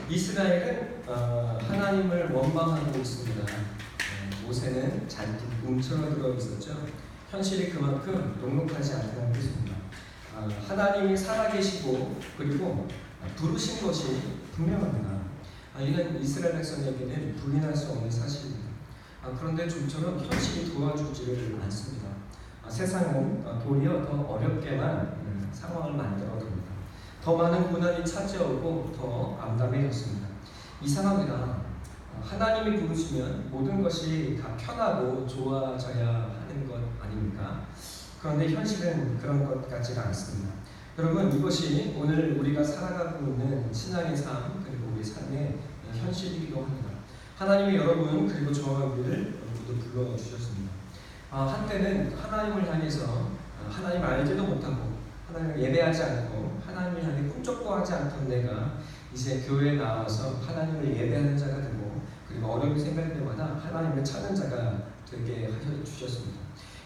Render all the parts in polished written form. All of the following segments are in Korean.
이스라엘은 하나님을 원망하고 있습니다. 모세는 잔뜩 움츠러들어 있었죠. 현실이 그만큼 녹록하지 않다는 뜻입니다. 하나님이 살아계시고 그리고 부르신 것이 분명합니다. 이는 이스라엘 백성에게는 부인할 수 없는 사실입니다. 그런데 좀처럼 현실이 도와주지를 않습니다. 세상은 도리어 더 어렵게만 상황을 만들어둡니다. 더 많은 고난이 찾아오고 더 암담해졌습니다. 이상합니다. 하나님이 부르시면 모든 것이 다 편하고 좋아져야 하는 것 아닙니까? 그런데 현실은 그런 것 같지가 않습니다. 여러분, 이것이 오늘 우리가 살아가고 있는 신앙의 삶 그리고 우리 삶의 현실이기도 합니다. 하나님이 여러분 그리고 저와 우리를 모두 불러주셨습니다. 한때는 하나님을 향해서 하나님 알지도 못하고 하나님을 예배하지 않고 하나님을 향해 꿈쩍도 하지 않던 내가 이제 교회에 나와서 하나님을 예배하는 자가 되고 그리고 어려움이 생길 때마다 하나님을 찾는 자가 되게 하셔 주셨습니다.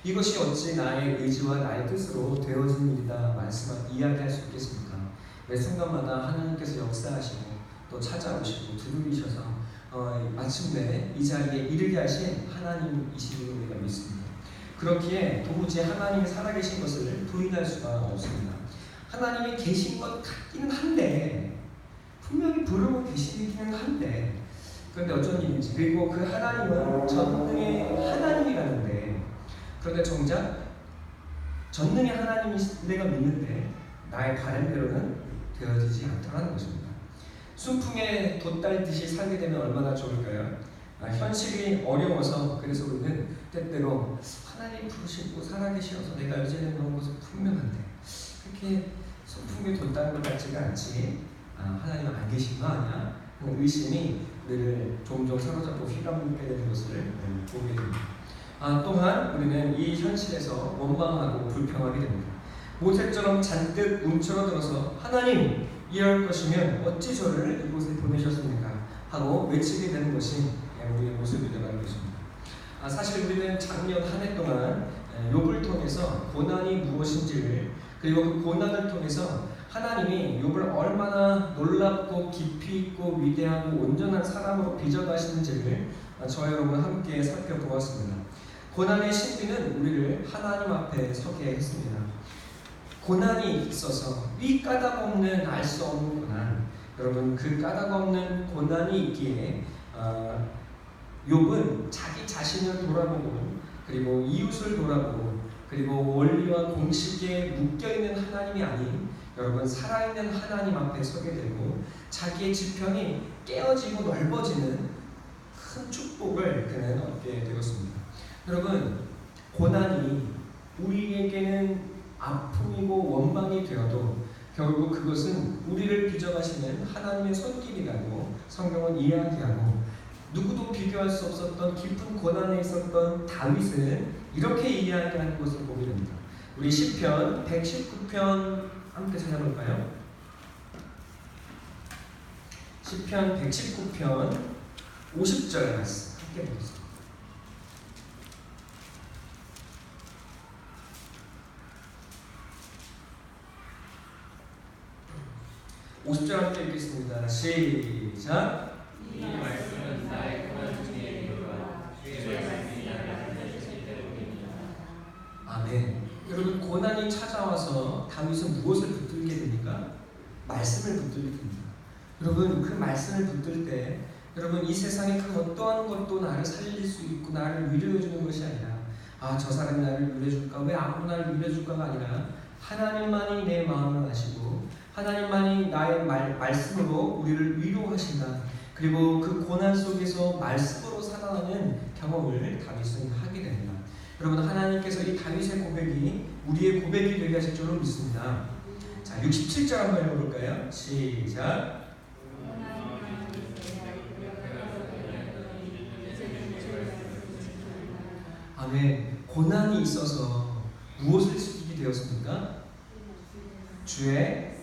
이것이 어찌 나의 의지와 나의 뜻으로 되어진 일이다 이야기할 수 있겠습니까? 매 순간마다 하나님께서 역사하시고 또 찾아오시고 두드리셔서 마침내 이 자리에 이르게 하신 하나님이시를 우리가 믿습니다. 그렇기에 도무지 하나님이 살아계신 것을 부인할 수가 없습니다. 하나님이 계신 것 같기는 한데 분명히 부르고 계시기는 한데 그런데 어쩐 일인지 그리고 그 하나님은 전능의 하나님이라는데 그런데 정작 전능의 하나님이 내가 믿는데 나의 바람대로는 되어지지 않더라는 것입니다. 순풍에 돛달듯이 살게 되면 얼마나 좋을까요? 현실이 어려워서 그래서 우리는 때때로 하나님 부르시고 살아계셔서 내가 요새는 그런 것은 분명한데 그렇게 순풍에 돛달은 것 같지가 않지 하나님 안 계신 거 아니야? 의심이 우리를 종종 사로잡고 휘감게 되는 것을 보게 됩니다. 또한 우리는 이 현실에서 원망하고 불평하게 됩니다. 모세처럼 잔뜩 움츠러들어서 하나님 이럴 것이면 어찌 저를 이곳에 보내셨습니까? 하고 외치게 되는 것이 우리의 모습이 되는 것입니다. 사실 우리는 작년 한 해 동안 욥을 통해서 고난이 무엇인지를 그리고 그 고난을 통해서 하나님이 욥을 얼마나 놀랍고 깊이 있고 위대하고 온전한 사람으로 빚어가시는지를 저와 여러분 함께 살펴보았습니다. 고난의 신비는 우리를 하나님 앞에 서게 했습니다. 고난이 있어서 이 까닭 없는 알 수 없는 고난 여러분 그 까닭 없는 고난이 있기에 욥은 자기 자신을 돌아보고 그리고 이웃을 돌아보고 그리고 원리와 공식에 묶여있는 하나님이 아닌 여러분 살아있는 하나님 앞에 서게 되고 자기의 지평이 깨어지고 넓어지는 큰 축복을 그는 얻게 되었습니다. 여러분 고난이 우리에게는 아픔이고 원망이 되어도 결국 그것은 우리를 빚어가시는 하나님의 손길이라고 성경은 이야기하고 누구도 비교할 수 없었던 깊은 고난에 있었던 다윗을 이렇게 이야기하는 것을 보게 됩니다. 우리 시편 119편 함께 찾아볼까요? 시편 119편 50절 말씀 함께 보겠습니다. 50절 함께 읽겠습니다. 시작. 이 말씀은 나의 고난 중에 이루라 주의 말씀이 나를 살리실 때문이니라. 아멘. 여러분 고난이 찾아와서 다윗은 무엇을 붙들게 됩니까? 말씀을 붙들게 됩니다. 여러분 그 말씀을 붙들 때 여러분 이 세상의 그 어떠한 것도 나를 살릴 수 있고 나를 위로해 주는 것이 아니라 저 사람이 나를 위로해줄까 왜 아무도 나를 위로해줄까가 아니라 하나님만이 내 마음을 아시고 하나님만이 나의 말씀으로 우리를 위로하신다. 그리고 그 고난 속에서 말씀으로 살아가는 경험을 다윗은 하게 됩니다. 여러분 하나님께서 이 다윗의 고백이 우리의 고백이 되게 하실 줄로 믿습니다. 자 67절 한번 읽어볼까요? 시작. 아멘. 고난이 있어서 무엇을 지키게 되었습니까? 주의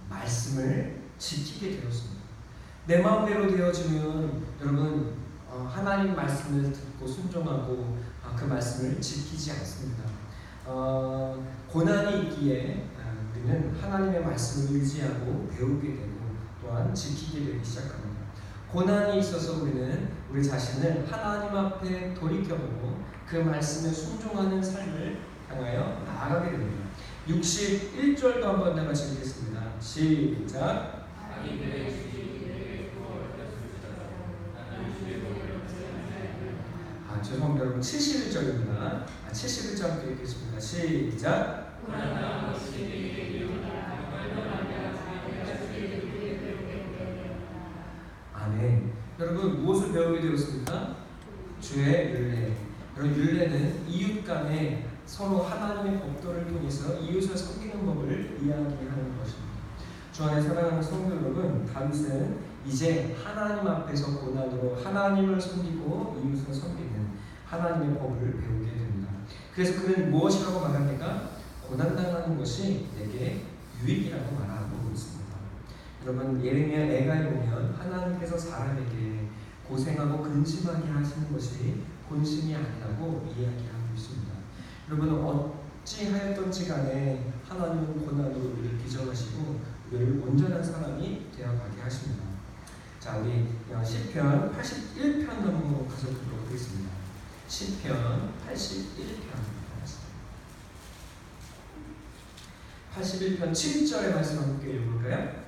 말씀을 지키게 되었습니다. 내 마음대로 되어지면 여러분 하나님 말씀을 듣고 순종하고 그 말씀을 지키지 않습니다. 고난이 있기에 우리는 하나님의 말씀을 의지하고 배우게 되고 또 또한 지키게 되기 시작합니다. 고난이 있어서 우리는 우리 자신을 하나님 앞에 돌이켜보고 그 말씀에 순종하는 삶을 향하여 나아가게 됩니다. 61절도 한번 다 같이 읽겠습니다. 시작. 죄송합니다 여러분, 71절입니다. 71절 함께 읽겠습니다. 시작. 아멘. 여러분 무엇을 배우게 되었습니까? 주의 율례. 여러분 율례는 이웃 간에 서로 하나님의 법도를 통해서 이웃을 섬기는 법을 이야기하는 것입니다. 주 안에 사랑하는 성도 여러분, 다윗은 이제 하나님 앞에서 고난으로 하나님을 섬기고 이웃을 섬기는 하나님의 법을 배우게 됩니다. 그래서 그는 무엇이라고 말합니까? 고난당하는 것이 내게 유익이라고 말하고 있습니다. 여러분 예레미야 애가에 보면 하나님께서 사람에게 고생하고 근심하게 하시는 것이 본심이 아니라고 이야기하고 있습니다. 여러분 어찌하였던지 간에 하나님은 고난으로 우리를 빚어가시고 우리를 온전한 사람이 되어가게 하십니다. 자, 우리 시편 81편 한번 가서 보도록 하겠습니다. 시편 81편 81편 7절의 말씀 함께 읽어볼까요?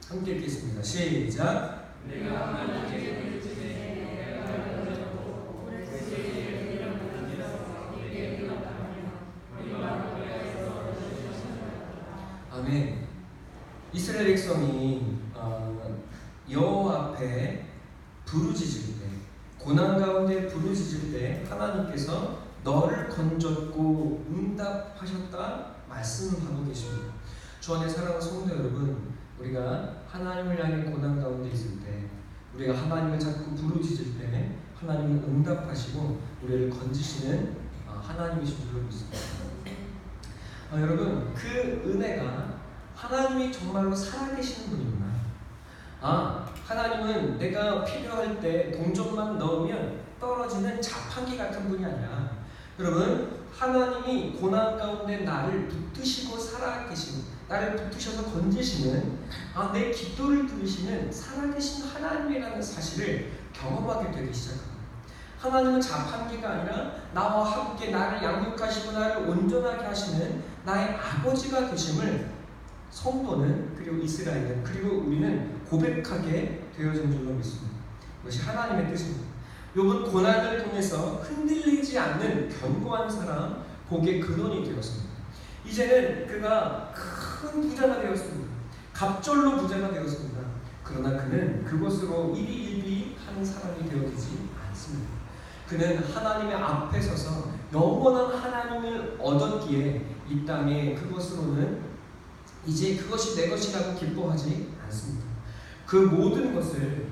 함께 읽겠습니다. 시작. 아멘. 이스라엘 백성이 여호와 앞에 부르짖을 때, 고난 가운데 부르짖을 때 하나님께서 너를 건졌고 응답하셨다 말씀하고 계십니다. 주 안에 사랑하는 성도 여러분, 우리가 하나님을 향해 고난 가운데 있을 때, 우리가 하나님을 자꾸 부르짖을 때 하나님은 응답하시고 우리를 건지시는 하나님이신 줄로 믿습니다. 여러분 그 은혜가 하나님이 정말로 살아계시는 분이구나. 하나님은 내가 필요할 때 동전만 넣으면 떨어지는 자판기 같은 분이 아니라, 여러분 하나님이 고난 가운데 나를 붙드시고 살아계신, 나를 붙드셔서 건지시는, 내 기도를 들으시는 살아계신 하나님이라는 사실을 경험하게 되기 시작합니다. 하나님은 자판기가 아니라 나와 함께 나를 양육하시고 나를 온전하게 하시는 나의 아버지가 되심을 성도는, 그리고 이스라엘은, 그리고 우리는 고백하게 되어진 줄로 믿습니다. 이것이 하나님의 뜻입니다. 욥은 고난을 통해서 흔들리지 않는 견고한 사람, 복의 근원이 되었습니다. 이제는 그가 큰 부자가 되었습니다. 갑절로 부자가 되었습니다. 그러나 그는 그것으로 일희일비하는 사람이 되어지지 않습니다. 그는 하나님의 앞에 서서 영원한 하나님을 얻었기에 이 땅에 그것으로는 이제 그것이 내 것이라고 기뻐하지 않습니다. 그 모든 것을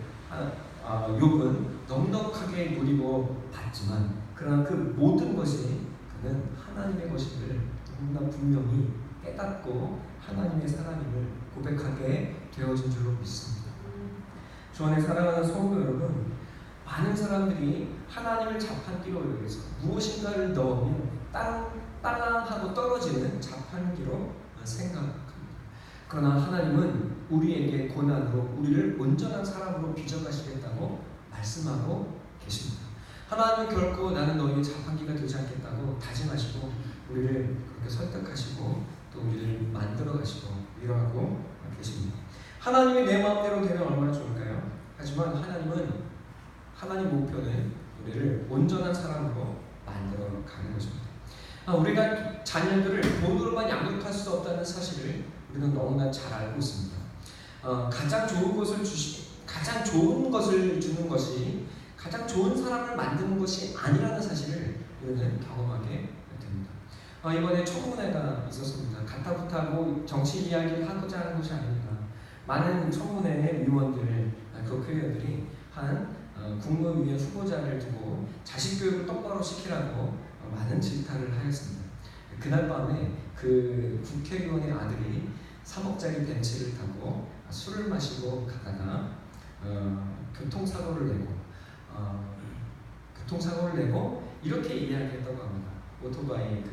욥은 넉넉하게 누리고 받지만, 그러나 그 모든 것이 그는 하나님의 것임을 너무나 분명히 깨닫고 하나님의 사람임을 고백하게 되어진 줄로 믿습니다. 주 안에 사랑하는 성도 여러분, 많은 사람들이 하나님을 자판기로 여겨서 무엇인가를 넣으면 땅땅하고 떨어지는 자판기로 생각합니다. 그러나 하나님은 우리에게 고난으로 우리를 온전한 사람으로 빚어가시겠다고 말씀하고 계십니다. 하나님은 결코 나는 너희의 자판기가 되지 않겠다고 다짐하시고 우리를 그렇게 설득하시고 또 우리를 만들어 가시고 위로하고 계십니다. 하나님이 내 마음대로 되면 얼마나 좋을까요? 하지만 하나님 목표는 우리를 온전한 사람으로 만들어 가는 것입니다. 우리가 자녀들을 돈으로만 양육할 수 없다는 사실을 우리는 너무나 잘 알고 있습니다. 가장 좋은 것을 주는 것이 가장 좋은 사람을 만드는 것이 아니라는 사실을 우리는 경험하게 됩니다. 이번에 청문회가 있었습니다. 가타부타하고 정치 이야기를 하고자 하는 것이 아닙니다. 많은 청문회 위원들, 국회의원들이 한 국무위원 후보자를 두고 자식 교육을 똑바로 시키라고 많은 질타를 하였습니다. 그날 밤에 그 국회의원의 아들이 3억짜리 벤츠를 타고 술을 마시고 가다가 교통사고를 내고 이렇게 이야기했다고 합니다. 오토바이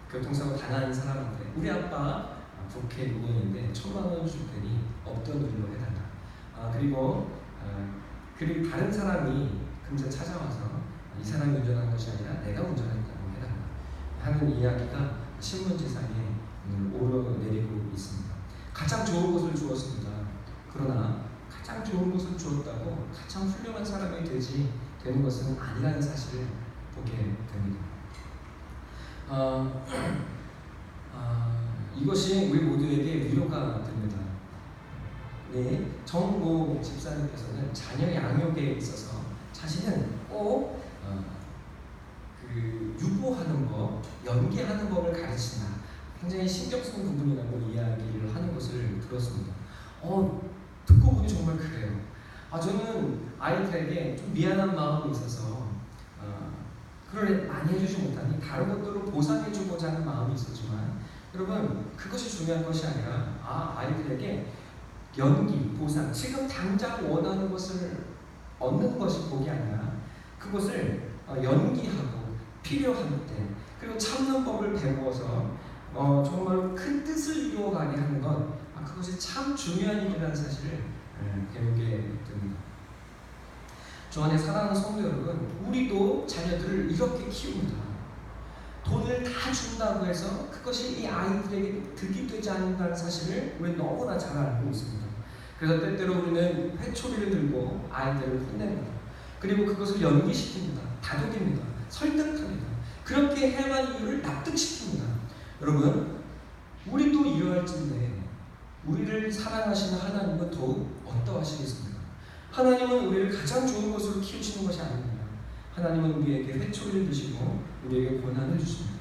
교통사고 당한 사람한테 우리 아빠 국회 의원인데 1,000만 원 줄 테니 없던 일로 해달라. 그리고 다른 사람이 금세 찾아와서 이 사람이 운전한 것이 아니라 내가 운전했다고 해달라 하는 이야기가 신문지상에 오르내리고 있습니다. 가장 좋은 것을 주었습니다. 그러나 가장 좋은 것을 주었다고 가장 훌륭한 사람이 되는 것은 아니라는 사실을 보게 됩니다. 이것이 우리 모두에게 위로가 됩니다. 네, 정모 집사님께서는 자녀 양육에 있어서 자신은 꼭 유보하는 법, 연기하는 법을 가르친다. 굉장히 신경 쓰는 부분이라고 이야기를 하는 것을 들었습니다. 듣고 보니 정말 그래요. 저는 아이들에게 좀 미안한 마음이 있어서 그걸 많이 해주지 못하니 다른 것들로 보상해주고자 하는 마음이 있었지만 여러분 그것이 중요한 것이 아니라 아이들에게 연기, 보상, 지금 당장 원하는 것을 얻는 것이 복이 아니라 그것을 연기하고 필요할 때 그리고 참는 법을 배워서 정말 큰 뜻을 이루어가게 하는 것 그것이 참 중요한 일이라는 사실을 배우게 됩니다. 주 안에 사랑하는 성도 여러분, 우리도 자녀들을 이렇게 키웁니다. 돈을 다 준다고 해서 그것이 이 아이들에게 득이 되지 않는다는 사실을 우리는 너무나 잘 알고 있습니다. 그래서 때때로 우리는 회초리를 들고 아이들을 혼냅니다. 그리고 그것을 연기시킵니다. 다독입니다. 설득합니다. 그렇게 해야만 이유를 납득시킵니다. 여러분, 우리도 이러할진데 우리를 사랑하시는 하나님은 더욱 어떠하시겠습니까? 하나님은 우리를 가장 좋은 것으로 키우시는 것이 아닙니다. 하나님은 우리에게 회초리를 드시고 우리에게 고난을 주십니다.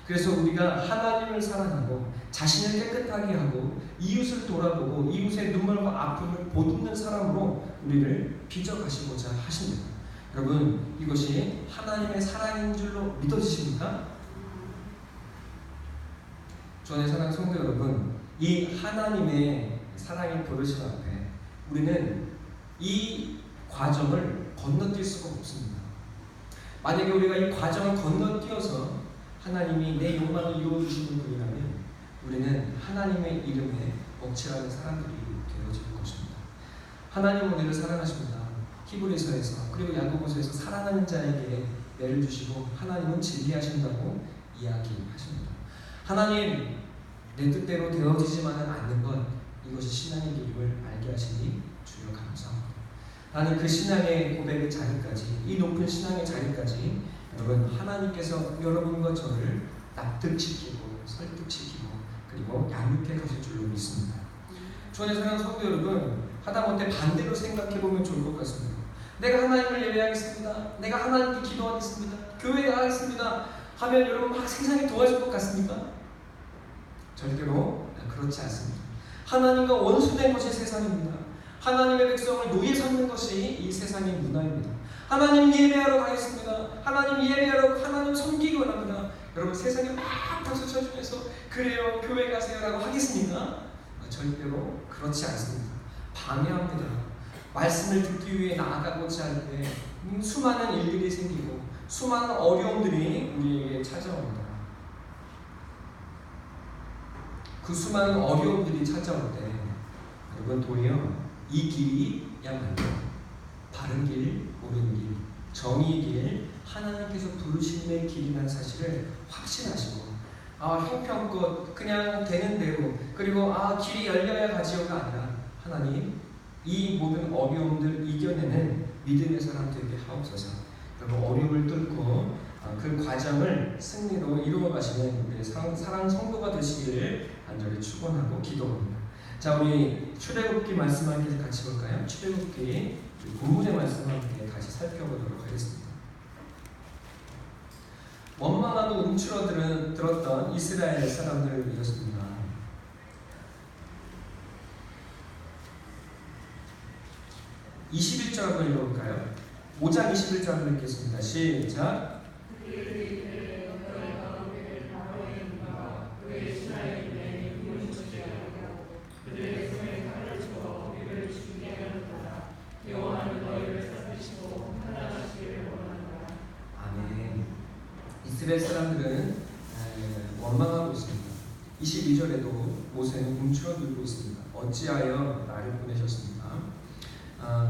그래서 우리가 하나님을 사랑하고 자신을 깨끗하게 하고 이웃을 돌아보고 이웃의 눈물과 아픔을 보듬는 사람으로 우리를 빚어가시고자 하십니다. 여러분, 이것이 하나님의 사랑인 줄로 믿어지십니까? 주 안에 사랑하는 성도 여러분, 이 하나님의 사랑의 부르심 앞에 우리는 이 과정을 건너뛸 수가 없습니다. 만약에 우리가 이 과정을 건너뛰어서 하나님이 내 욕망을 이루어주시는 분이라면 우리는 하나님의 이름에 억측하는 사람들이 되어질 것입니다. 하나님은 우리를 사랑하십니다. 히브리서에서 그리고 야고보서에서 사랑하는 자에게 매를 주시고 하나님은 진리하신다고 이야기하십니다. 하나님, 내 뜻대로 되어지지만은 않는 것, 이것이 신앙의 길임을 알게 하시니 주여 감사합니다. 나는 그 신앙의 고백의 자리까지, 이 높은 신앙의 자리까지 여러분, 하나님께서 여러분과 저를 납득시키고 설득시키고 그리고 양육해 가실 줄로 믿습니다. 주 안에 사랑하는 성도 여러분, 하다못해 반대로 생각해보면 좋을 것 같습니다. 내가 하나님을 예배하겠습니다. 내가 하나님께 기도하겠습니다. 교회에 가겠습니다. 하면 여러분 막 세상이 도와줄 것 같습니까? 절대로 그렇지 않습니다. 하나님과 원수된 것이 세상입니다. 하나님의 백성을 노예 삼는 것이 이 세상의 문화입니다. 하나님 예배하러 가겠습니다. 하나님 예배하러 하나님 섬기기 원합니다. 여러분 세상에 막 박수 쳐주면서 그래요 교회 가세요 라고 하겠습니까? 절대로 그렇지 않습니다. 방해합니다. 말씀을 듣기 위해 나아가고자 할 때 수많은 일들이 생기고 수많은 어려움들이 우리에게 찾아옵니다. 그 수많은 어려움들이 찾아올 때 여러분 도리어 이 길이야말로 바른 길, 옳은 길, 정의의 길, 하나님께서 부르심의 길이라는 사실을 확신하시고 형편껏 그냥 되는 대로 그리고 길이 열려야 가지요가 아니라 하나님 이 모든 어려움들 이겨내는 믿음의 사람 되게 하옵소서. 여러분 어려움을 뚫고 그 과정을 승리로 이루어 가시는 우리 사랑 성도가 되시기를 간절히 축원하고 기도합니다. 자, 우리 출애굽기 말씀 함께 같이 볼까요? 출애굽기 본문의 말씀 함께 다시 살펴보도록 하겠습니다. 원망하고 움츠러들었던 이스라엘 사람들을 이었습니다. 21절 한번 읽어볼까요? 5장 21절 읽겠습니다. 시작. 이스라엘 사람들은 원망하고 있습니다. 22절에도 모세는 움츠러들고 있습니다. 어찌하여 나를 보내셨습니까?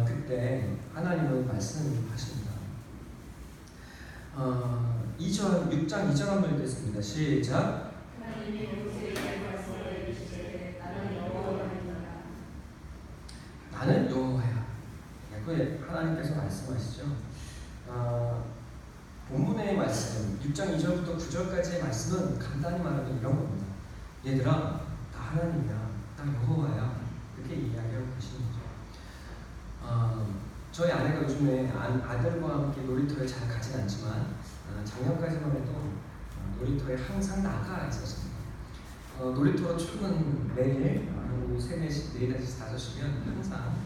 그때 하나님은 말씀하십니다. 6장 2절 한번 읽겠습니다. 시작. 나는 여호와야. 그 하나님께서 말씀하시죠. 본문의 말씀 6장 2절부터 9절까지의 말씀은 간단히 말하면 이런 겁니다. 얘들아, 나 하나님이야. 나 여호와야. 이렇게 이야기하고 계시는 거죠. 저희 아내가 요즘에 아들과 함께 놀이터에 잘 가진 않지만 작년까지만 해도 놀이터에 항상 나가 있었습니다. 놀이터로 출근 매일 오후 3, 4시, 4, 5시면 항상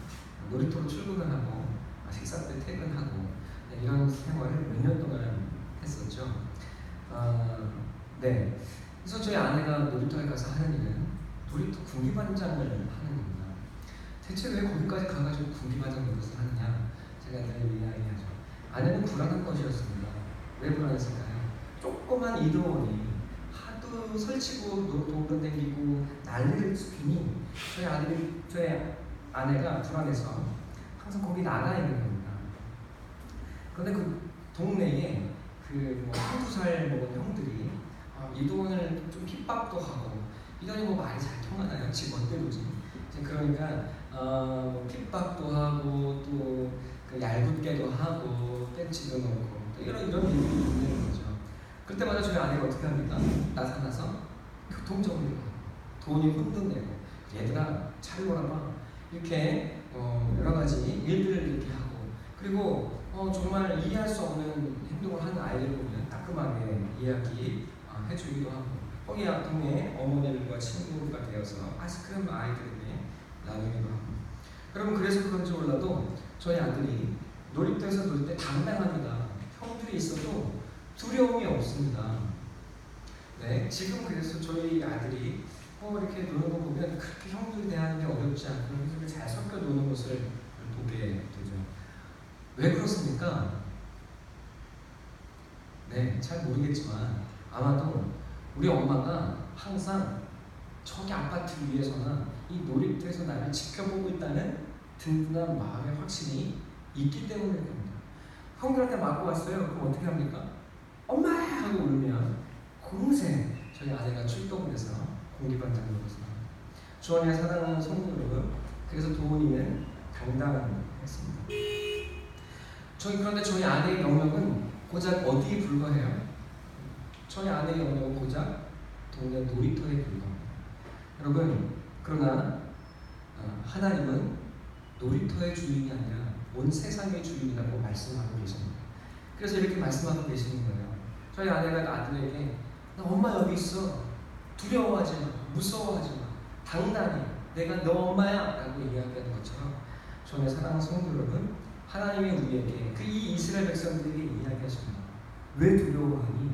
놀이터로 출근을 하고 식사 때 퇴근하고 이런 생활을 몇 년 동안 했었죠. 네. 그래서 저희 아내가 놀이터에 가서 하는 일은 놀이터 군기반장을 하는 겁니다. 대체 왜 거기까지 가가지고 군기반장 노릇을 하느냐? 제가 늘 이야기하죠. 아내는 불안한 것이었습니다. 왜 불안했을까요? 조그만 이도원이 하도 설치고 돌아다니고 난리를 치니 저희 아내가 불안해서 항상 거기 나가 있는 겁니다. 그런데 그 동네에 한두 살 먹은 형들이 이도원을 좀 핍박도 하고 이더니 말이 잘 통하나요? 지 멋대로지. 그러니까 핍박도 하고 또 얄궂게도 하고 떼치도 놓고 이런 일들이 있는 거죠. 그때마다 저희 아내가 어떻게 합니까? 나타나서 교통정리를 하고 돈이 혼돈 내고 얘들아 잘 놀아봐 이렇게 여러 가지 일들을 이렇게 하고 그리고 정말 이해할 수 없는 행동을 하는 아이들을 보면 따끔하게 이야기 해주기도 하고 거기 동네에 어머니들과 친구가 되어서 아이스크림 아이들에게 나누기도 하고 여러분 그래서 그런지 몰라도 저희 아들이 놀이터에서 놀 때 당당합니다. 형들이 있어도 두려움이 없습니다. 네, 지금 그래서 저희 아들이 이렇게 노는 거 보면 그렇게 형들 대하는 게 어렵지 않고 형들이 잘 섞여 노는 모습을 보게 되죠. 왜 그렇습니까? 네, 잘 모르겠지만 아마도 우리 엄마가 항상 저기 아파트 위에서나 이 놀이터에서 나를 지켜보고 있다는 든든한 마음의 확신이 있기 때문일 겁니다. 형들한테 맞고 왔어요. 그럼 어떻게 합니까? 엄마! 하고 울면 공세 저희 아내가 출동을 해서 공기반장으로 주원이가 사랑하는 성도 여러분, 그래서 도훈이는 당당했습니다. 그런데 저희 아내의 영역은 고작 어디에 불과해요? 저희 아내의 영역은 고작 동네 놀이터에 불과합니다. 여러분, 그러나 하나님은 놀이터의 주인이 아니라 온 세상의 주인이라고 말씀하고 계십니다. 그래서 이렇게 말씀하고 계시는 거예요. 저희 아내가 아들에게 나 엄마 여기 있어. 두려워하지 마. 무서워하지 마. 당당히 내가 너 엄마야 라고 이야기하는 것처럼 저의 사랑하는 성도 여러분 하나님이 우리에게 이 이스라엘 백성들에게 이야기하십니다. 왜 두려워하니?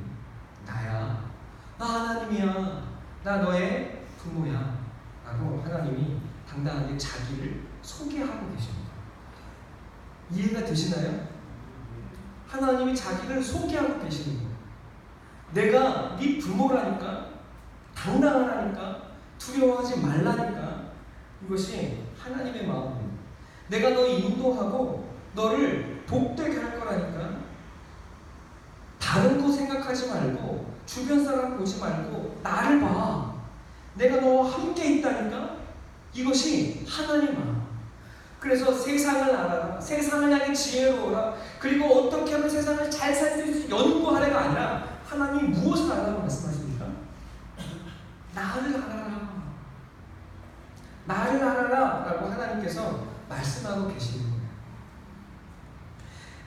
나야. 나 하나님이야. 나 너의 부모야 라고 하나님이 당당하게 자기를 소개하고 계십니다. 이해가 되시나요? 하나님이 자기를 소개하고 계시는 거예요. 내가 네 부모라니까 당당하라니까 두려워하지 말라니까 이것이 하나님의 마음입니다. 내가 너 인도하고 너를 복되게 할 거라니까 다른 거 생각하지 말고 주변 사람 보지 말고 나를 봐. 내가 너와 함께 있다니까 이것이 하나님 마음. 그래서 세상을 알아라. 세상을 향해 지혜로워라. 그리고 어떻게 하면 세상을 잘 살 수 있을지 연구하라가 아니라 하나님이 무엇을 알아라고 말씀하십니까? 나를 알아라. 나를 알아라 라고 하나님께서 말씀하고 계시는 거예요.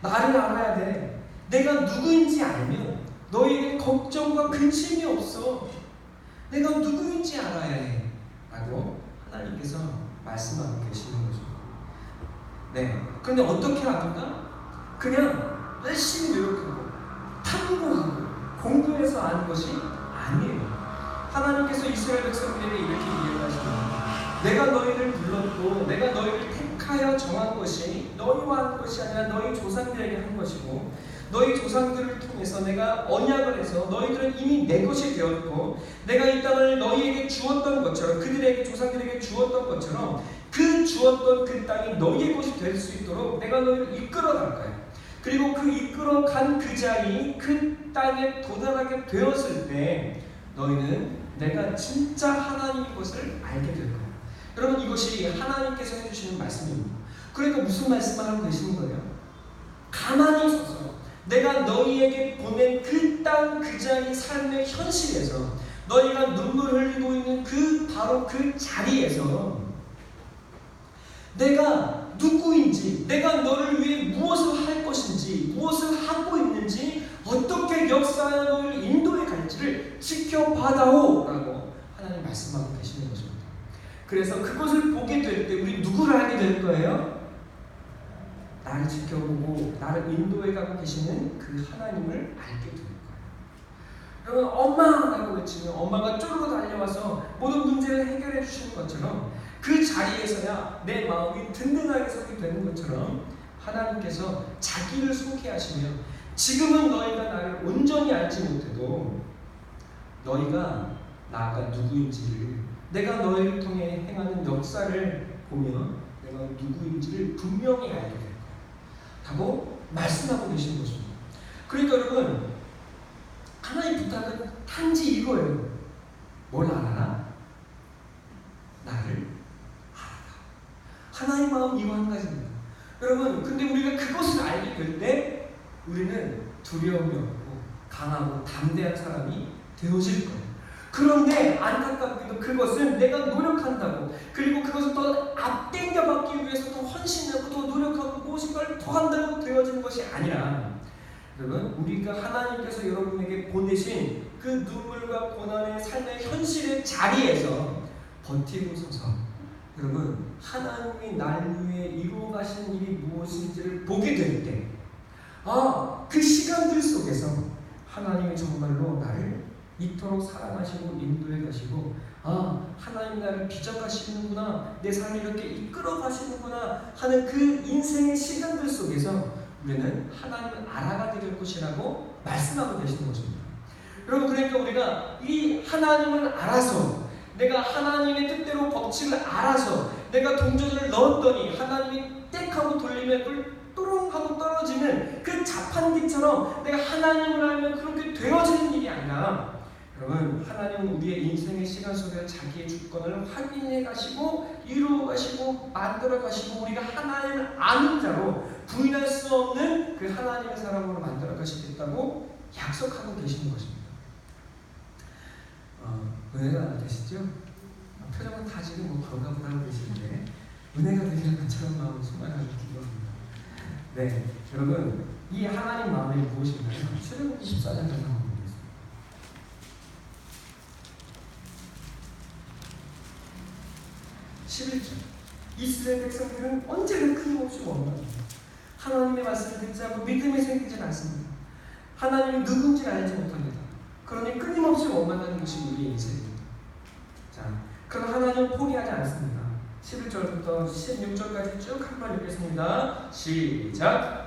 나를 알아야 돼. 내가 누구인지 알면 너희에게 걱정과 근심이 없어. 내가 누구인지 알아야 해 라고 하나님께서 말씀하고 계시는 거죠. 네. 그런데 어떻게 합니까? 그냥 열심히 노력하고 탐구하고 공부해서 아는 것이 아니에요. 하나님께서 이스라엘 백성들에게 이렇게 이야기하십니다. 내가 너희를 불렀고 내가 너희를 택하여 정한 것이 너희와 한 것이 아니라 너희 조상들에게 한 것이고 너희 조상들을 통해서 내가 언약을 해서 너희들은 이미 내 것이 되었고 내가 이 땅을 너희에게 주었던 것처럼 그들에게 조상들에게 주었던 것처럼 그 주었던 그 땅이 너희의 것이 될 수 있도록 내가 너희를 이끌어 갈 거야. 그리고 그 이끌어 간 그 자리 그 땅에 도달하게 되었을 때 너희는 내가 진짜 하나님인 것을 알게 될 거야. 여러분 이것이 하나님께서 해주시는 말씀입니다. 그러니까 무슨 말씀을 하고 계시는 거예요? 가만히 서서 내가 너희에게 보낸 그 땅 그 자리 삶의 현실에서 너희가 눈물 흘리고 있는 그 바로 그 자리에서 내가 누구인지 내가 너를 위해 무엇을 할 것인지 무엇을 하고 있는지 어떻게 역사하여 너희를 인도해 갈지를 지켜봐다오 라고 하나님 말씀하고 계시는 것입니다. 그래서 그것을 보게 될 때 우리 누구를 알게 될 거예요? 나를 지켜보고 나를 인도해 가고 계시는 그 하나님을 알게 될 거예요. 여러분 엄마라고 외치면 엄마가 쪼르르 달려와서 모든 문제를 해결해 주시는 것처럼 그 자리에서야 내 마음이 든든하게 서게 되는 것처럼 하나님께서 자기를 소개하시며 지금은 너희가 나를 온전히 알지 못해도 너희가 나가 누구인지를 내가 너희를 통해 행하는 역사를 보며 내가 누구인지를 분명히 알게 될 거야 하고 말씀하고 계시는 것입니다. 그러니까 여러분 하나님 부탁은 단지 이거예요. 뭘 알아라? 나를 하나님 마음 이거 한 가지입니다. 여러분 근데 우리가 그것을 알게 될 때 우리는 두려움이 없고 강하고 담대한 사람이 되어질 거예요. 그런데 안타깝게도 그것은 내가 노력한다고 그리고 그것을 더 앞당겨받기 위해서 더 헌신하고 더 노력하고 무엇인가를 더 한다고 되어지는 것이 아니라 여러분 우리가 하나님께서 여러분에게 보내신 그 눈물과 고난의 삶의 현실의 자리에서 버티고 서서 여러분 하나님이 날 위해 이루어 가신 일이 무엇인지를 보게 될 때 그 시간들 속에서 하나님이 정말로 나를 이토록 사랑하시고 인도해 가시고 하나님 나를 빚어가시는구나 내 삶을 이렇게 이끌어 가시는구나 하는 그 인생의 시간들 속에서 우리는 하나님을 알아가게 될 것이라고 말씀하고 계시는 것입니다. 여러분 그러니까 우리가 이 하나님을 알아서 내가 하나님의 뜻대로 법칙을 알아서 내가 동전을 넣었더니 하나님이 땡 하고 돌리면 그걸 또롱 하고 떨어지는 그 자판기처럼 내가 하나님을 알면 그렇게 되어지는 일이 아니라 여러분 하나님은 우리의 인생의 시간 속에서 자기의 주권을 확인해 가시고 이루어 가시고 만들어 가시고 우리가 하나님을 아는 자로 부인할 수 없는 그 하나님의 사람으로 만들어 가시겠다고 약속하고 계시는 것입니다. 은혜가 되시죠? 표정은 다 지금 그런가 보다 하고 계시는데 은혜가 되시는 것처럼 마음을 소망하고 기도합니다. 네, 여러분 이 하나님 마음이 무엇인가요? 출애굽기 14장 한번 보겠습니다. 11절 이스라엘 백성들은 언제나 끊임없이 원망합니다. 하나님의 말씀을 듣지 않고 믿음이 생기지 않습니다. 하나님이 누군지 알지 못합니다. 그러니 끊임없이 원망하는 것이 우리의 인생입니다. 자, 그러나 하나님은 포기하지 않습니다. 11절부터 16절까지 쭉 한번 읽겠습니다. 시작!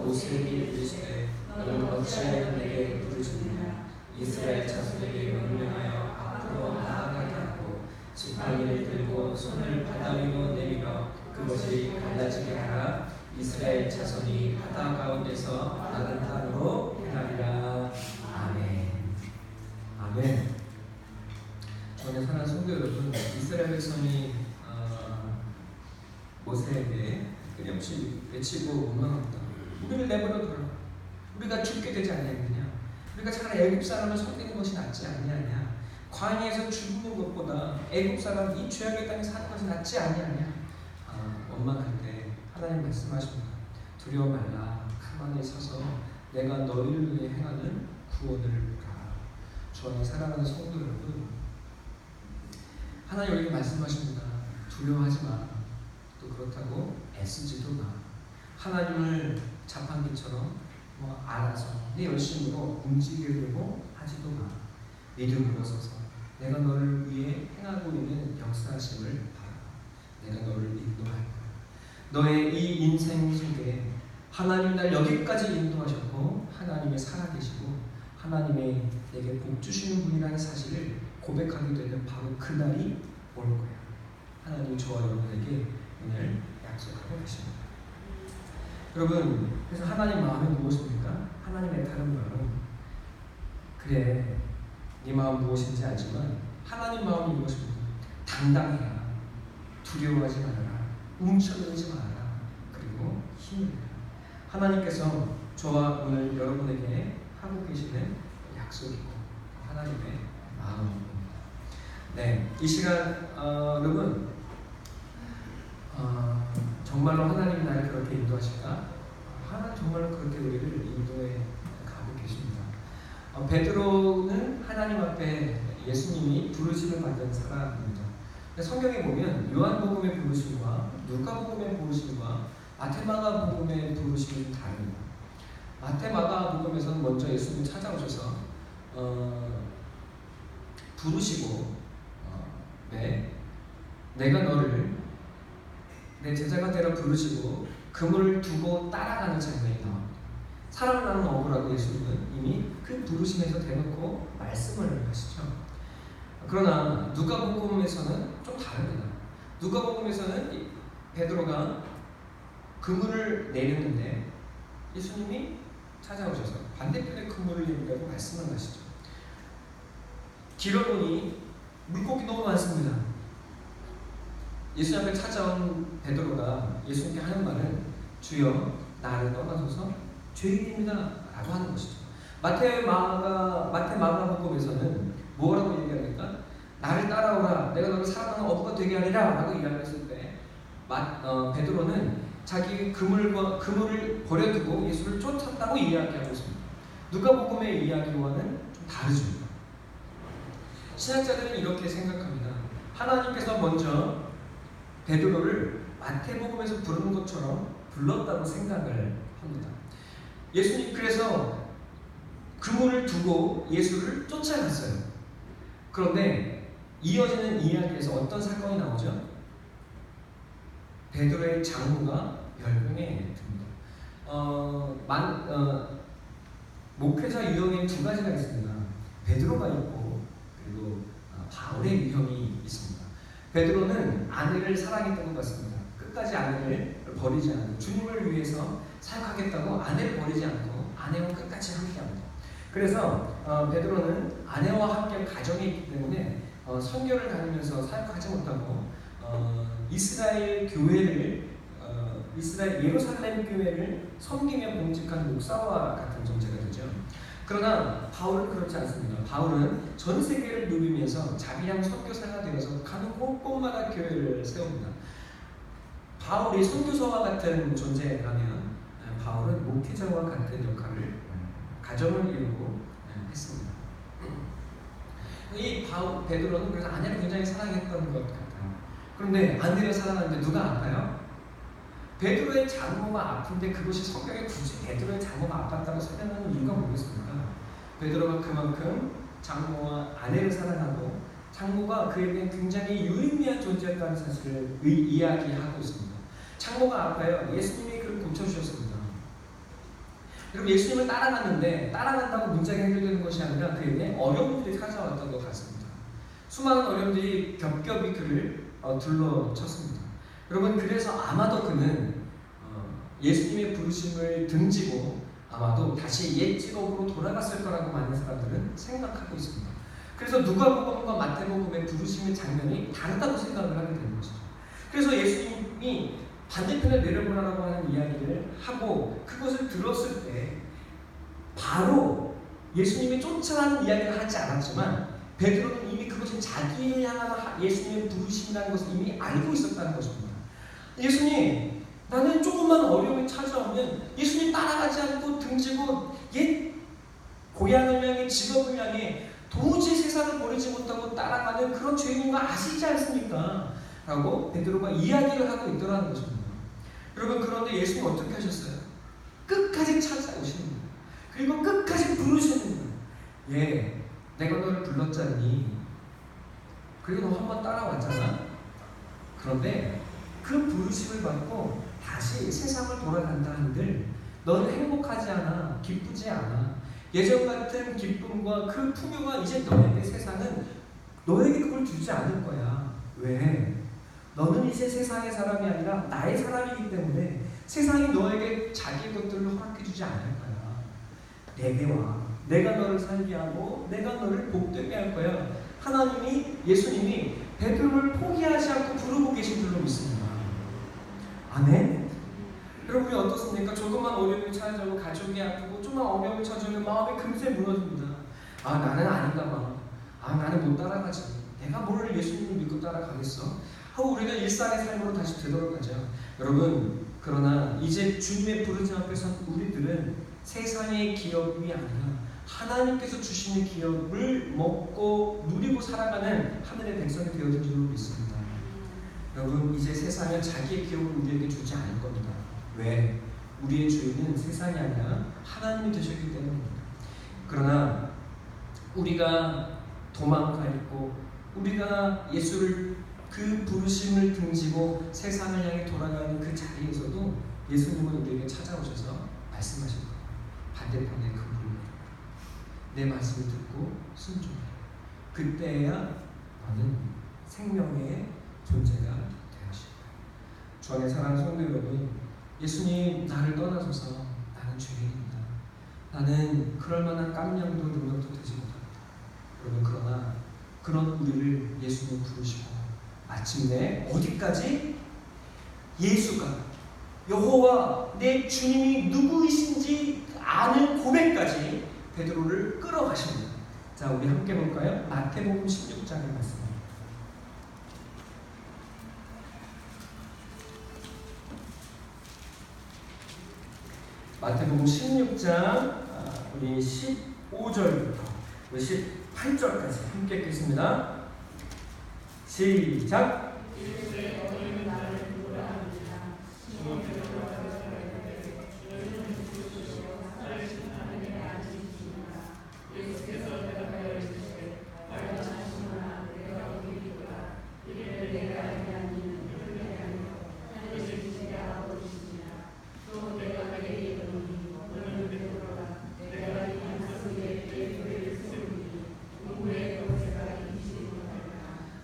모세에게 이르시되 너는 어찌하여 내게 부르짖느냐 이스라엘 자손에게 명령하여 앞으로 나아가게 하고 지팡이를 들고 손을 바다 위로 내밀어 그것이 갈라지게 하라. 이스라엘 자손이 바다 가운데서 마른 땅으로 행하리라. 아멘. 아멘. 저는 사랑하는 성도 여러분, 이스라엘 백성이 모세에게 끊임없이 외치고 원망합니다. 우리를 내버려둬라. 우리가 죽게 되지 않겠느냐. 우리가 차라리 애굽 사람을 섬기는 것이 낫지 아니하냐. 광야에서 죽는 것보다 애굽 사람 이 죄악의 땅에 사는 것이 낫지 아니하냐. 원망할 때 하나님 말씀하십니다. 두려워 말라. 가만히 서서 내가 너희를 위해 행하는 구원을 보라. 주 안에 사랑하는 성도 여러분, 하나님 우리에게 말씀하십니다. 두려워하지 마. 또 그렇다고 애쓰지도 마. 하나님을 자판기처럼 알아서 내 열심으로 움직이려고 하지도 마. 믿음으로 서서 내가 너를 위해 행하고 있는 역사하심을 바라. 내가 너를 인도할 거야. 너의 이 인생 속에 하나님이 날 여기까지 인도하셨고 하나님이 살아계시고 하나님의 내게 복 주시는 분이라는 사실을 고백하게 되는 바로 그날이 올 거야. 하나님이 저와 여러분에게 오늘 약속하고 계십니다. 여러분, 그래서 하나님 마음이 무엇입니까? 하나님의 다른 마음. 그래, 네 마음 무엇인지 알지만 하나님 마음이 무엇입니까? 당당해라. 두려워하지 말아라. 움츠러들지 말아라. 그리고 힘을 내라. 하나님께서 저와 오늘 여러분에게 하고 계시는 약속이고 하나님의 마음입니다. 네, 이 시간 여러분 정말로 하나님이 나를 그렇게 인도하실까? 하나님 정말로 그렇게 우리를 인도해 가고 계십니다. 베드로는 하나님 앞에 예수님이 부르심을 받은 사람입니다. 성경에 보면 요한복음의 부르심과 누가복음의 부르심과 마태마가복음의 부르심이 다릅니다. 마태마가복음에서는 먼저 예수님이 찾아오셔서 부르시고 내가 너를 내 제자가 되라 부르시고 그물을 두고 따라가는 장면이 나옵니다. 사람을 나는 어부라고 예수님은 이미 그 부르심에서 대놓고 말씀을 하시죠. 그러나 누가복음에서는 좀 다릅니다. 누가복음에서는 베드로가 그물을 내렸는데 예수님이 찾아오셔서 반대편에 그물을 내리라고 말씀을 하시죠. 길어보니 물고기 너무 많습니다. 예수님 앞에 찾아온 베드로가 예수님께 하는 말은 주여 나를 떠나소서 죄인입니다 라고 하는 것이죠. 마태마가복음에서는 뭐라고 얘기합니까? 나를 따라오라 내가 너를 사랑하는 어부가 되게 하리라 라고 이야기했을 때 베드로는 자기 그물을 버려두고 예수를 쫓았다고 이야기하고 있습니다. 누가복음의 이야기와는 좀 다르죠. 신학자들은 이렇게 생각합니다. 하나님께서 먼저 베드로를 마태복음에서 부르는 것처럼 불렀다고 생각을 합니다. 예수님 그래서 그물을 두고 예수를 쫓아갔어요. 그런데 이어지는 이야기에서 어떤 사건이 나오죠? 베드로의 장모가 열병에 듭니다. 목회자 유형에 두 가지가 있습니다. 베드로가 있고 그리고 바울의 유형이 있습니다. 베드로는 아내를 사랑했던 것 같습니다. 끝까지 아내를 버리지 않고 주님을 위해서 사역하겠다고 아내를 버리지 않고 아내와 끝까지 함께합니다. 그래서 베드로는 아내와 함께 가정이 있기 때문에 선교를 다니면서 사역하지 못하고 이스라엘 예루살렘 교회를 섬기며 봉직한 목사와 같은 존재가 되죠. 그러나 바울은 그렇지 않습니다. 바울은 전 세계를 누비면서 자비랑 선교사가 되어서 가는 곳곳마다 교회를 세웁니다. 바울이 선교사와 같은 존재라면 바울은 목회자와 같은 역할을 가정을 이루고 했습니다. 이 베드로는 그래서 아내를 굉장히 사랑했던 것 같아요. 그런데 아내를 사랑하는데 누가 아파요? 베드로의 장모가 아픈데 그것이 성경에 굳이 베드로의 장모가 아팠다고 설명하는 이유가 뭐겠습니까? 베드로가 그만큼 장모와 아내를 사랑하고 장모가 그에게 굉장히 유의미한 존재였다는 사실을 이야기하고 있습니다. 장모가 아파요. 예수님이 그를 고쳐주셨습니다. 그럼 예수님을 따라갔는데 따라간다고 문제가 해결되는 것이 아니라 그에게 어려움들이 찾아왔던 것 같습니다. 수많은 어려움들이 겹겹이 그를 둘러쳤습니다. 여러분 그래서 아마도 그는 예수님의 부르심을 등지고 아마도 다시 옛 직업으로 돌아갔을 거라고 많은 사람들은 생각하고 있습니다. 그래서 누가복음과 마태복음의 부르심의 장면이 다르다고 생각을 하게 되는 것이죠. 그래서 예수님이 반대편에 내려보라고 하는 이야기를 하고 그것을 들었을 때 바로 예수님이 쫓아가는 이야기를 하지 않았지만 베드로는 이미 그것은 자기를 향한 예수님의 부르심이라는 것을 이미 알고 있었다는 것입니다. 예수님, 나는 조금만 어려움이 찾아오면 예수님 따라가지 않고 등지고 옛 고향을 향해 직업을 향해 도무지 세상을 버리지 못하고 따라가는 그런 죄인인 거 아시지 않습니까? 라고 베드로가 이야기를 하고 있더라는 것입니다. 여러분, 그런데 예수님 어떻게 하셨어요? 끝까지 찾아오시는 거예요. 그리고 끝까지 부르시는 거예요. 예, 내가 너를 불렀잖니. 그리고 너 한번 따라왔잖아. 그런데 그 부르심을 받고 다시 세상을 돌아간다 한들 너는 행복하지 않아, 기쁘지 않아. 예전 같은 기쁨과 그 풍요가 이제 너에게 세상은 너에게 그걸 주지 않을 거야. 왜? 너는 이제 세상의 사람이 아니라 나의 사람이기 때문에 세상이 너에게 자기 것들을 허락해주지 않을 거야. 내게 와. 내가 너를 살게 하고 내가 너를 복되게 할 거야. 하나님이, 예수님이 베드로를 포기하지 않고 부르고 계신 줄로 믿습니다. 아멘? 여러분이 어떻습니까? 조금만 어려움이 찾아오고 가족이 아프고 조금만 어려움이 찾아오면 마음이 금세 무너집니다. 아, 나는 아닌가 봐. 아, 나는 못 따라가지. 내가 뭘 예수님을 믿고 따라가겠어? 하고 우리가 일상의 삶으로 다시 되돌아가죠. 여러분, 그러나 이제 주님의 부르심 앞에서 우리들은 세상의 기업이 아니라 하나님께서 주시는 기업을 먹고 누리고 살아가는 하늘의 백성이 되어진 줄로 믿습니다. 여러분, 이제 세상은 자기의 기업을 우리에게 주지 않을 겁니다. 왜? 우리의 주인은 세상이 아니라 하나님이 되셨기 때문입니다. 그러나 우리가 도망가 있고 우리가 예수를 그 부르심을 등지고 세상을 향해 돌아가는 그 자리에서도 예수님은 우리에게 찾아오셔서 말씀하실 거예요. 반대편에 그분을 내 말씀을 듣고 순종해. 그때야 너는 생명의 존재가 되어질 거예요. 주 안에 사랑하는 성도 여러분, 예수님, 나를 떠나소서 나는 죄인입니다. 나는 그럴 만한 깜냥도 능력도 되지 못합니다. 여러분, 그러나 그런 우리를 예수님 부르시고 마침내 어디까지? 예수가 여호와 내 주님이 누구이신지 아는 고백까지 베드로를 끌어가십니다. 자, 우리 함께 볼까요? 마태복음 16장의 말씀. 마태복음 16장 우리 15절부터 18절까지 함께 읽겠습니다. 시작.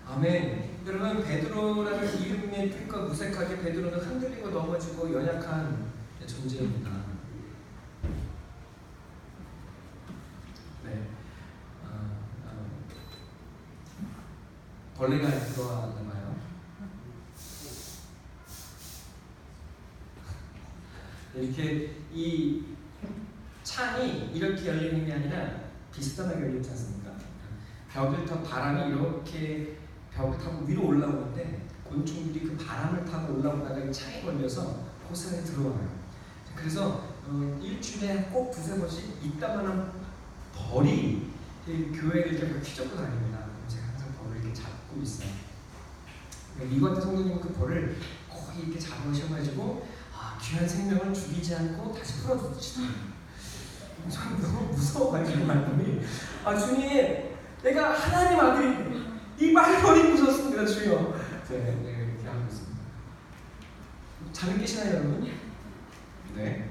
아멘. 여러분, 베드로라는 이름의 뜻과 무색하게 베드로는 흔들리고 넘어지고 연약한 존재입니다. 네. 벌레가 들어왔나 봐요. 이렇게 이 창이 이렇게 열리는 게 아니라 비스듬하게 열리지 않습니까? 벽을 타 바람이 이렇게 벽을 타고 위로 올라오는데 곤충들이 그 바람을 타고 올라오다가 이 창에 걸려서 호산에 들어와요. 그래서 일주일에 꼭 두세 번씩 이따만한 벌이 교회를 이렇게 휘젓고 다닙니다. 제가 항상 벌을 이렇게 잡고 있어요. 미국 같은 성도님은 그 벌을 거의 이렇게 잡으셔가지고 귀한 생명을 죽이지 않고 다시 풀어주시더라고요. 저는 너무 무서워가지고 말씀이 주님, 내가 하나님 아들인데 이 말벌이 무섭습니다, 주여. 네, 이렇게 하고 있습니다. 잠이 깨시나요, 여러분? 네.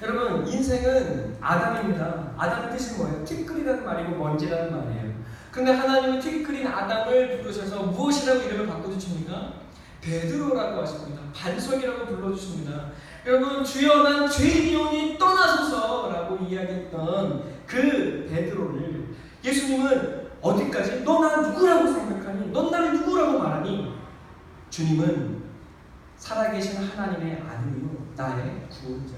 여러분, 인생은 아담입니다. 아담의 뜻이 뭐예요? 티끌이라는 말이고 먼지라는 말이에요. 그런데 하나님은 티끌인 아담을 부르셔서 무엇이라고 이름을 바꿔주십니까? 베드로라고 하십니다. 반석이라고 불러주십니다. 여러분, 주여 난 죄인이오니 떠나소서라고 이야기했던 그 베드로를 예수님은 어디까지? 너 나 누구라고 생각하니? 넌 나를 누구라고 말하니? 주님은 살아계신 하나님의 아들이요 나의 구원자.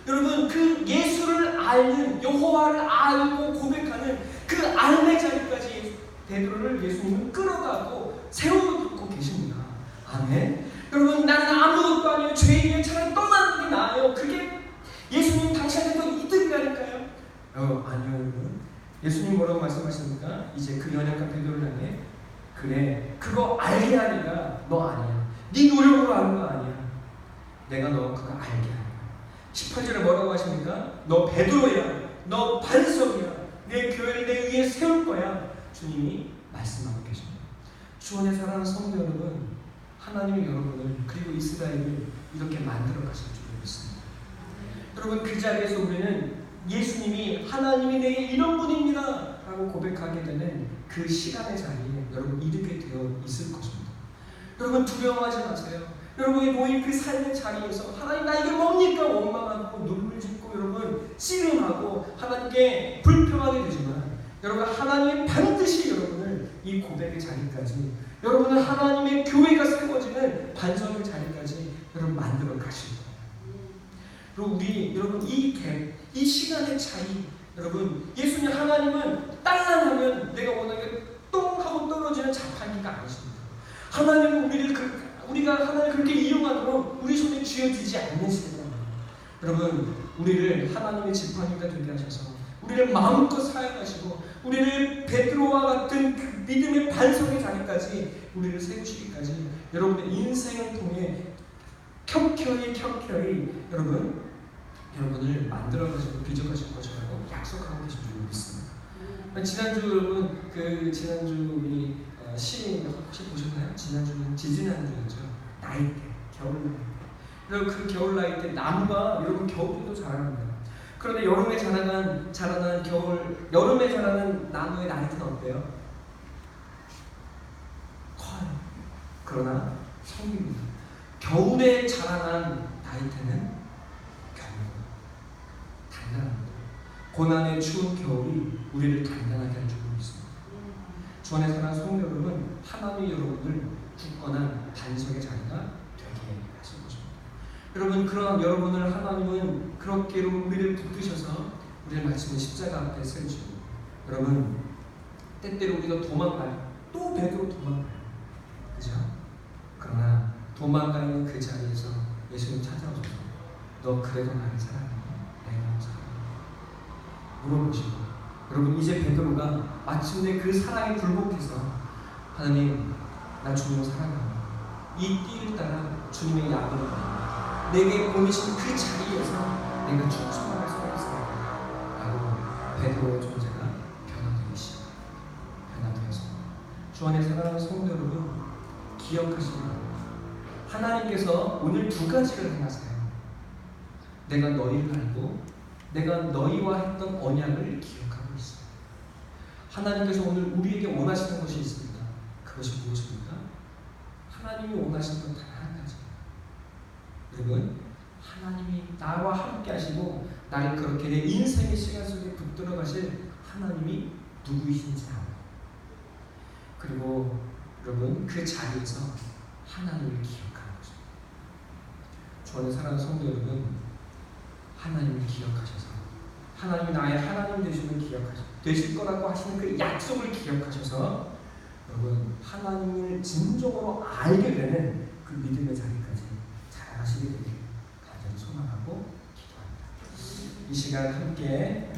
여러분 그 예수를 알는 여호와를 알고 고백하는 그 알의 자리까지 베드로를 예수님은 끌어가고 세워두고 계십니다. 아멘. 여러분 나는 아무것도 아니에요. 죄인이에요. 차라리 떠나는 게 나아요. 그게 예수님 당시한테 더 이득이라니까요. 아니요 여러분. 예수님 뭐라고 말씀하십니까? 이제 그 연약한 베드로를 향해 그래 그거 알게 하니까 너 아니야. 네 노력으로 하는 거 아니야. 내가 너 그거 알게 하니까. 18절에 뭐라고 하십니까? 너 베드로야. 너 반석이야. 내 교회를 내 위에 세울 거야. 주님이 말씀하고 계십니다. 주 안에 사랑하는 성도 여러분, 하나님이 여러분을 그리고 이스라엘을 이렇게 만들어 가실 줄 믿습니다. 여러분 그 자리에서 우리는 예수님이 하나님이 내게 이런 분입니다 라고 고백하게 되는 그 시간의 자리에 여러분 이르게 되어 있을 것입니다. 여러분 두려워하지 마세요. 여러분이 모인 그 삶의 자리에서 하나님 나 이게 뭡니까 원망하고 눈물 짓고 여러분 씨름하고 하나님께 불평하게 되지만 여러분 하나님이 반드시 여러분을 이 고백의 자리까지 여러분은 하나님의 교회가 세워지는 반석의 자리까지 여러분 만들어 가실 거예요. 그리고 우리 여러분 이 시간의 차이 여러분 예수님 하나님은 딸랑 하면 내가 원하게 똥 하고 떨어지는 자판기가 아니십니다. 하나님은 우리가 하나님을 그렇게 이용하도록 우리 손에 쥐어지지 않는 시대입니다. 여러분 우리를 하나님의 지팡이가 되게 하셔서 우리를 마음껏 사용하시고 우리를 베드로와 같은 그 믿음의 반석의 자리까지 우리를 세우시기까지 여러분의 인생을 통해 켜켜이 여러분을 만들어가시고 빚어가실 것이라고 약속하고 계신 줄 믿습니다. 지난주 여러분 지난주 우리 시 혹시 보셨나요? 지난주는 지지난주였죠. 나이 때 겨울 나이 때. 여러분 그 겨울 나이 때 나무가 여러분 겨울에도 자랍니다. 그런데 여름에 자라난 여름에 자라는 나무의 나이테는 어때요? 커요. 그러나 성입니다. 겨울에 자라난 나이테는 단단합니다. 고난의 추운 겨울이 우리를 단단하게 할 줄 믿습니다. 주 안에 사는 성도 여러분, 하나님이 여러분을 굳건한 반석의 자리가 되게 하실 것입니다. 여러분 그런 여러분을 하나님은 그렇게 우리를 붙드셔서 우리를 마침내 십자가 앞에 세우시고 여러분 때때로 우리가 도망가요. 또 베드로 도망가요. 그죠? 그러나 도망가 있는 그 자리에서 예수님 찾아오셔서 너 그래도 나를 사랑해? 내가 사랑해? 물어보시고 여러분 이제 베드로가 마침내 그 사랑에 굴복해서 하나님 나 주님을 사랑합니다. 이 띠를 따라 주님의 약을 받아 내게 보내신 그 자리에서 내가 충성할 수 있습니다. 라고 베드로의 존재가 변화되었습니다. 주 안에 사랑하는 성도 여러분 기억하시기 바랍니다. 하나님께서 오늘 두 가지를 행하세요. 내가 너희를 알고 내가 너희와 했던 언약을 기억하고 있어요. 하나님께서 오늘 우리에게 원하시는 것이 있습니다. 그것이 무엇입니까? 하나님이 원하시는 건 단 한 가지예요. 여러분 하나님이 나와 함께 하시고 나를 그렇게 내 인생의 시간 속에 붙들어 가실 하나님이 누구이신지 알아요. 그리고 여러분 그 자리에서 하나님을 기억하는 거죠. 저는 사랑하는 성도 여러분 하나님을 기억하셔서 하나님이 나의 하나님 되실 거라고 하시는 그 약속을 기억하셔서 여러분 하나님을 진정으로 알게 되는 그 믿음의 자리까지 잘 하시게 되길 간절히 소망하고 기도합니다. 이 시간 함께